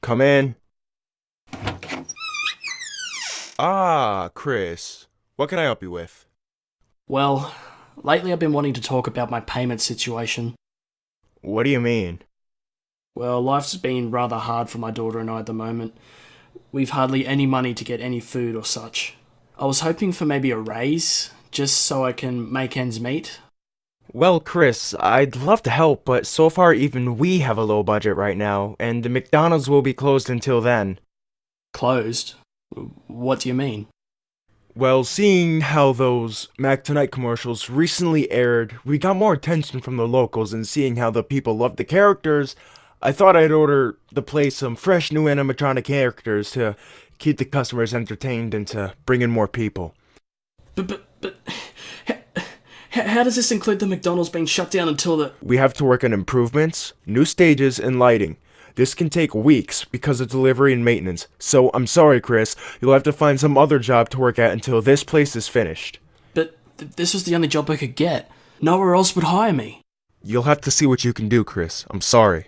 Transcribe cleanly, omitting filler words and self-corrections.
Come in. Ah, Chris. What can I help you with? Well, lately I've been wanting to talk about my payment situation. What do you mean? Well, life's been rather hard for my daughter and I at the moment. We've hardly any money to get any food or such. I was hoping for maybe a raise, just so I can make ends meet. Well, Chris, I'd love to help, but so far even we have a low budget right now, and the McDonald's will be closed until then. Closed? What do you mean? Well, seeing how those Mac Tonight commercials recently aired, we got more attention from the locals, and seeing how the people loved the characters, I thought I'd order the place some fresh new animatronic characters to keep the customers entertained and to bring in more people. But, how does this include the McDonald's being shut down until the... We have to work on improvements, new stages, and lighting. This can take weeks because of delivery and maintenance, so I'm sorry, Chris, you'll have to find some other job to work at until this place is finished. But this was the only job I could get. Nowhere else would hire me. You'll have to see what you can do, Chris. I'm sorry.